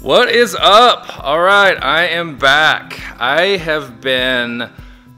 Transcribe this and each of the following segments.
What is up? All right, I am back. I have been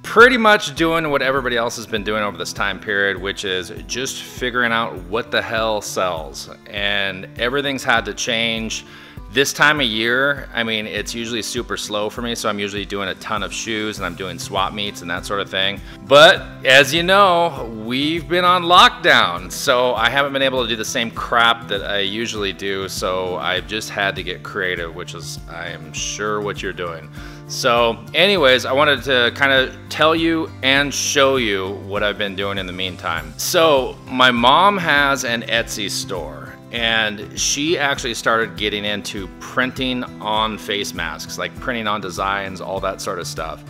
pretty much doing what everybody else has been doing over this time period, which is just figuring out what the hell sells. And everything's had to change. This time of year, I mean, it's usually super slow for me, so I'm usually doing a ton of shoes and I'm doing swap meets and that sort of thing. But as you know, we've been on lockdown, so I haven't been able to do the same crap that I usually do, so I've just had to get creative, which is, I am sure, what you're doing. So anyways, I wanted to kind of tell you and show you what I've been doing in the meantime. So my mom has an Etsy store. And she actually started getting into printing on face masks, like printing on designs, all that sort of stuff.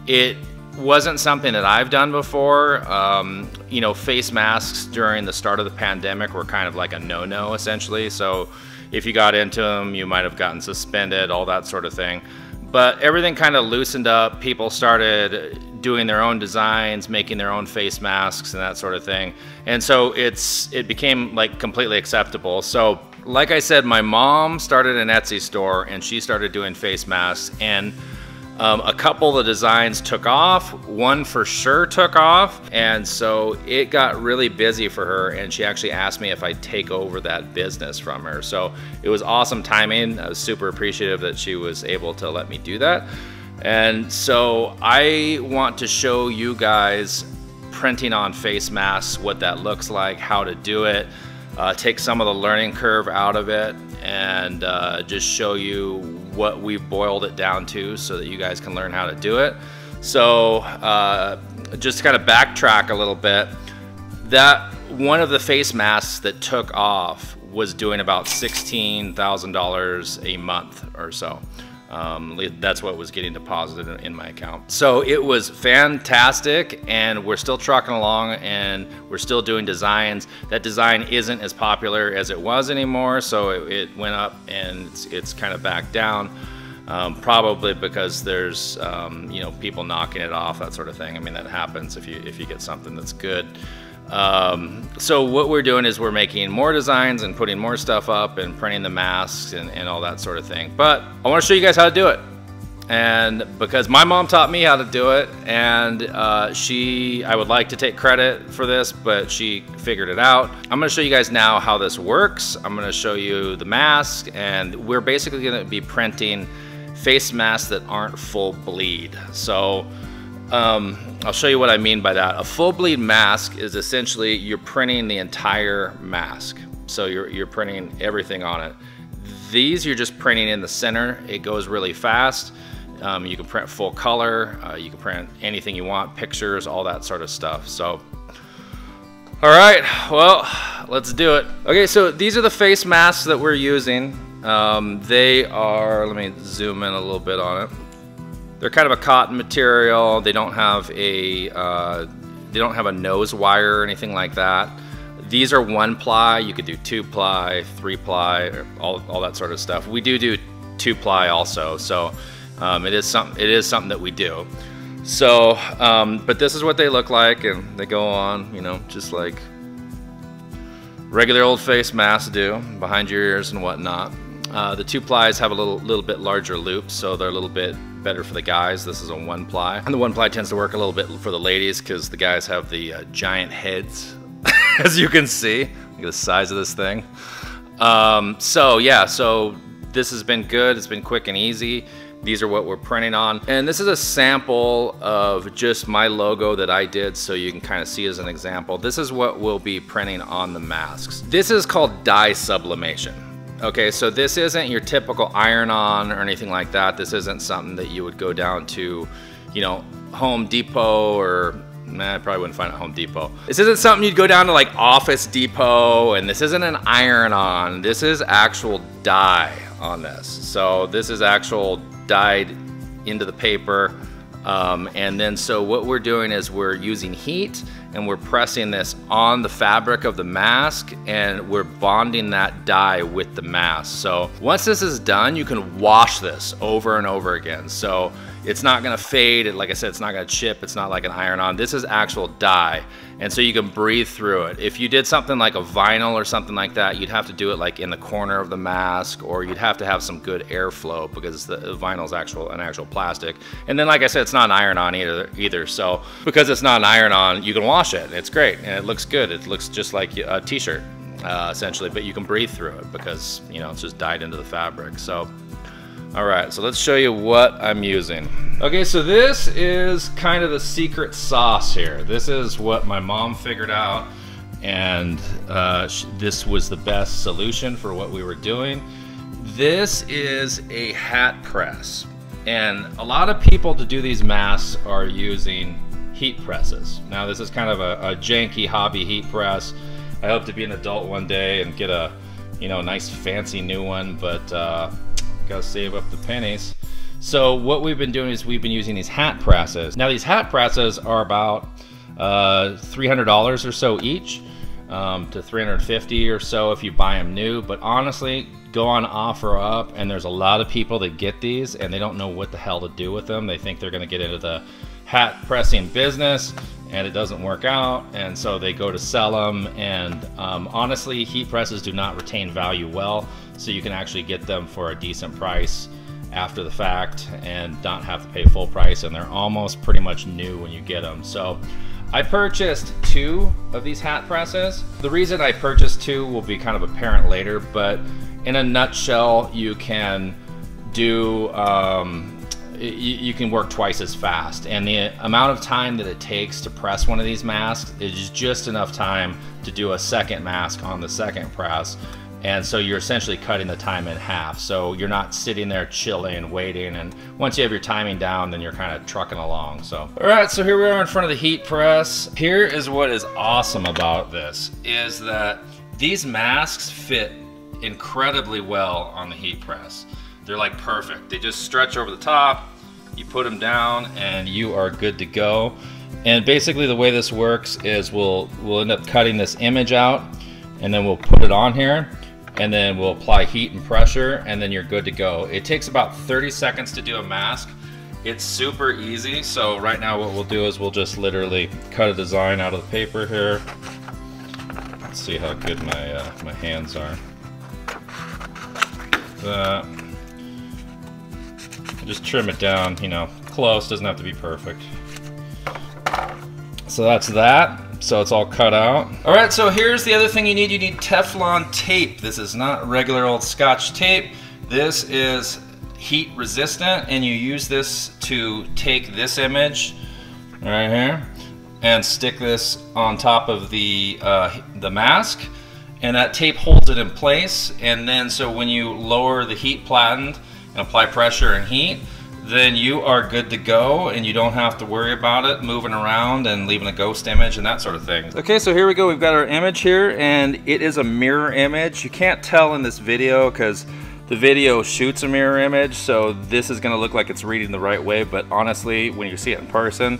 It wasn't something that I've done before. You know, face masks during the start of the pandemic were kind of like a no-no, essentially. So if you got into them, you might have gotten suspended, all that sort of thing. But everything kind of loosened up. People started doing their own designs, making their own face masks and that sort of thing. And so it became like completely acceptable. So like I said, my mom started an Etsy store and she started doing face masks, and a couple of the designs took off. One for sure took off. And so it got really busy for her, and she actually asked me if I'd take over that business from her. So it was awesome timing. I was super appreciative that she was able to let me do that. And so I want to show you guys printing on face masks, what that looks like, how to do it, take some of the learning curve out of it, and just show you what we've boiled it down to so that you guys can learn how to do it. So just to kind of backtrack a little bit, that one of the face masks that took off was doing about $16,000 a month or so. That's what was getting deposited in my account. So it was fantastic, and we're still trucking along and we're still doing designs. That design isn't as popular as it was anymore, so it went up and it's kind of back down. Probably because there's you know, people knocking it off, that sort of thing. I mean, that happens if you get something that's good. So what we're doing is we're making more designs and putting more stuff up and printing the masks and all that sort of thing. But I want to show you guys how to do it. And because my mom taught me how to do it, and I would like to take credit for this, but she figured it out. I'm going to show you guys now how this works. I'm going to show you the mask, and we're basically going to be printing face masks that aren't full bleed. So I'll show you what I mean by that. A full bleed mask is essentially you're printing the entire mask. So you're printing everything on it. These you're just printing in the center. It goes really fast. You can print full color. You can print anything you want, pictures, all that sort of stuff. So, all right, well, let's do it. Okay, so these are the face masks that we're using. They are, let me zoom in a little bit on it. They're kind of a cotton material. They don't have a nose wire or anything like that. These are 1-ply. You could do 2-ply, 3-ply, all that sort of stuff. We do 2-ply also, so it is something that we do. So, but this is what they look like, and they go on, you know, just like regular old face masks do, behind your ears and whatnot. The 2-plies have a little bit larger loops, so they're a little bit better for the guys. This is a 1-ply. And the 1-ply tends to work a little bit for the ladies because the guys have the giant heads, as you can see. Look at the size of this thing. So yeah, so this has been good. It's been quick and easy. These are what we're printing on. And this is a sample of just my logo that I did, so you can kind of see as an example. This is what we'll be printing on the masks. This is called dye sublimation. Okay, so this isn't your typical iron-on or anything like that. This isn't something that you would go down to, you know, Home Depot or, I probably wouldn't find it at Home Depot. This isn't something you'd go down to like Office Depot, and this isn't an iron-on. This is actual dye on this. So this is actual dyed into the paper. And then so what we're doing is we're using heat, and we're pressing this on the fabric of the mask, and we're bonding that dye with the mask. So once this is done, you can wash this over and over again. So It's not gonna fade. Like I said, it's not gonna chip. It's not like an iron-on. This is actual dye. And so you can breathe through it. If you did something like a vinyl or something like that, you'd have to do it like in the corner of the mask, or you'd have to have some good airflow because the vinyl is an actual plastic. And then, like I said, it's not an iron-on either. So because it's not an iron-on, you can wash it. It's great and it looks good. It looks just like a t-shirt essentially, but you can breathe through it because, you know, it's just dyed into the fabric. So all right, so let's show you what I'm using. Okay, so this is kind of the secret sauce here. This is what my mom figured out, and this was the best solution for what we were doing. This is a hat press, and a lot of people to do these masks are using heat presses. Now this is kind of a janky hobby heat press. I hope to be an adult one day and get a, you know, nice fancy new one, but gotta save up the pennies. So what we've been doing is we've been using these hat presses. Now these hat presses are about $300 or so each, to $350 or so if you buy them new. But honestly, go on OfferUp, and there's a lot of people that get these and they don't know what the hell to do with them. They think they're gonna get into the hat pressing business, and it doesn't work out, and so they go to sell them. And honestly, heat presses do not retain value well, so you can actually get them for a decent price after the fact and not have to pay full price, and they're almost pretty much new when you get them. So I purchased 2 of these hat presses. The reason I purchased 2 will be kind of apparent later, but in a nutshell, you can do you can work twice as fast, and the amount of time that it takes to press one of these masks is just enough time to do a second mask on the second press. And so you're essentially cutting the time in half. So you're not sitting there chilling, waiting, and once you have your timing down, then you're kind of trucking along. So, all right, so here we are in front of the heat press. Here is what is awesome about this, is that these masks fit incredibly well on the heat press. They're like perfect. They just stretch over the top, you put them down, and you are good to go. And basically the way this works is we'll end up cutting this image out, and then we'll put it on here, and then we'll apply heat and pressure, and then you're good to go. It takes about 30 seconds to do a mask. It's super easy. So right now what we'll do is we'll just literally cut a design out of the paper here. Let's see how good my hands are. Just trim it down, you know, close, doesn't have to be perfect. So that's that. So it's all cut out. All right, so here's the other thing you need. You need Teflon tape. This is not regular old Scotch tape. This is heat resistant, and you use this to take this image right here and stick this on top of the mask, and that tape holds it in place. And then so when you lower the heat platen and apply pressure and heat, then you are good to go, and you don't have to worry about it moving around and leaving a ghost image and that sort of thing. Okay, so here we go. We've got our image here, and it is a mirror image. You can't tell in this video because the video shoots a mirror image, so this is gonna look like it's reading the right way, but honestly, when you see it in person,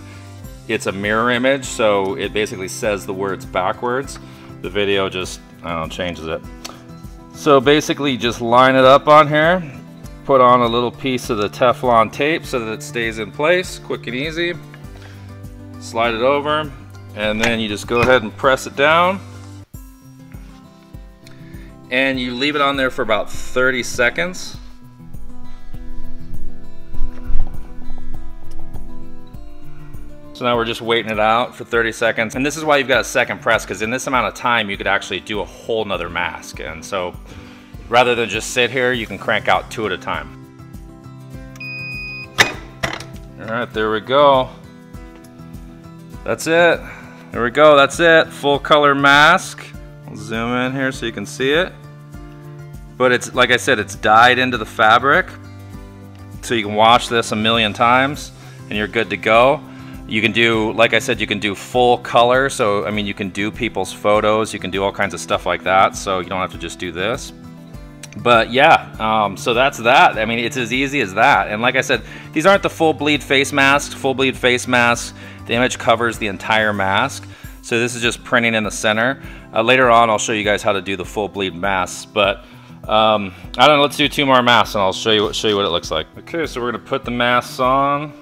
it's a mirror image, so it basically says the words backwards. The video just, I don't know, changes it. So basically, just line it up on here. Put on a little piece of the Teflon tape so that it stays in place, quick and easy. Slide it over, and then you just go ahead and press it down. And you leave it on there for about 30 seconds. So now we're just waiting it out for 30 seconds. And this is why you've got a second press, because in this amount of time, you could actually do a whole nother mask. And so, rather than just sit here, you can crank out 2 at a time. All right, there we go. That's it. There we go, that's it. Full color mask. I'll zoom in here so you can see it. But it's, like I said, it's dyed into the fabric. So you can wash this a million times and you're good to go. You can do, like I said, you can do full color. So, I mean, you can do people's photos. You can do all kinds of stuff like that. So you don't have to just do this. But yeah, so that's that. I mean, it's as easy as that. And like I said, these aren't the full bleed face masks. Full bleed face masks, the image covers the entire mask. So this is just printing in the center. Later on, I'll show you guys how to do the full bleed masks. But I don't know, let's do 2 more masks and I'll show you what it looks like. Okay, so we're gonna put the masks on.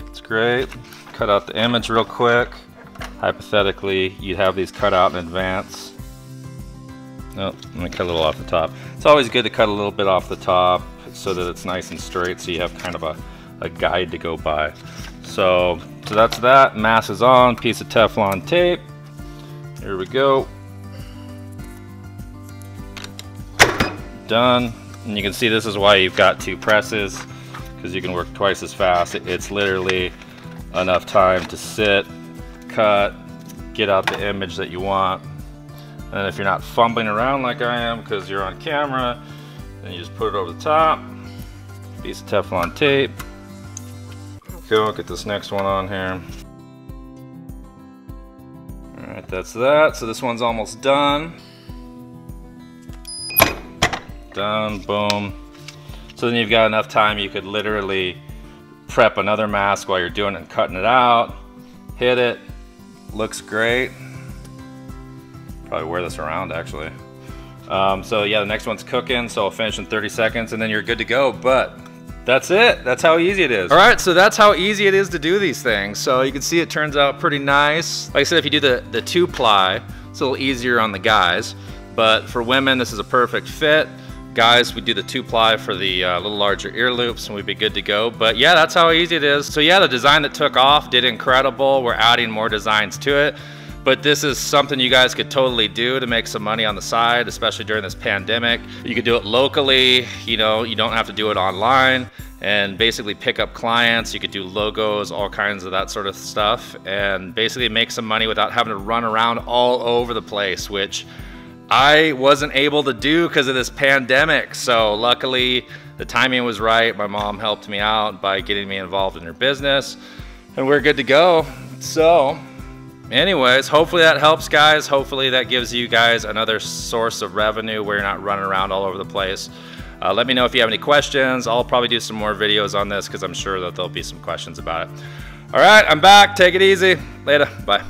It's great. Cut out the image real quick. Hypothetically, you'd have these cut out in advance. Nope, let me cut a little off the top. It's always good to cut a little bit off the top so that it's nice and straight, so you have kind of a guide to go by. So that's that. Mask is on, piece of Teflon tape. Here we go. Done. And you can see this is why you've got 2 presses, because you can work twice as fast. It's literally enough time to sit, cut, get out the image that you want. And if you're not fumbling around like I am because you're on camera, then you just put it over the top. Piece of Teflon tape. Okay, we'll get this next one on here. Alright, that's that. So this one's almost done. Done, boom. So then you've got enough time you could literally prep another mask while you're doing it and cutting it out. Hit it. Looks great. Probably wear this around actually. So yeah, the next one's cooking, so I'll finish in 30 seconds and then you're good to go. But that's it. That's how easy it is. All right, so that's how easy it is to do these things. So you can see it turns out pretty nice. Like I said, if you do the 2-ply, it's a little easier on the guys. But for women, this is a perfect fit. Guys, we do the 2-ply for the little larger ear loops and we'd be good to go. But yeah, that's how easy it is. So yeah, the design that took off did incredible. We're adding more designs to it. But this is something you guys could totally do to make some money on the side, especially during this pandemic. You could do it locally, you know, you don't have to do it online, and basically pick up clients. You could do logos, all kinds of that sort of stuff, and basically make some money without having to run around all over the place, which I wasn't able to do because of this pandemic. So luckily the timing was right. My mom helped me out by getting me involved in her business and we're good to go. So anyways, hopefully that helps, guys. Hopefully that gives you guys another source of revenue where you're not running around all over the place. Let me know if you have any questions. I'll probably do some more videos on this because I'm sure that there'll be some questions about it. All right, I'm back. Take it easy. Later. Bye.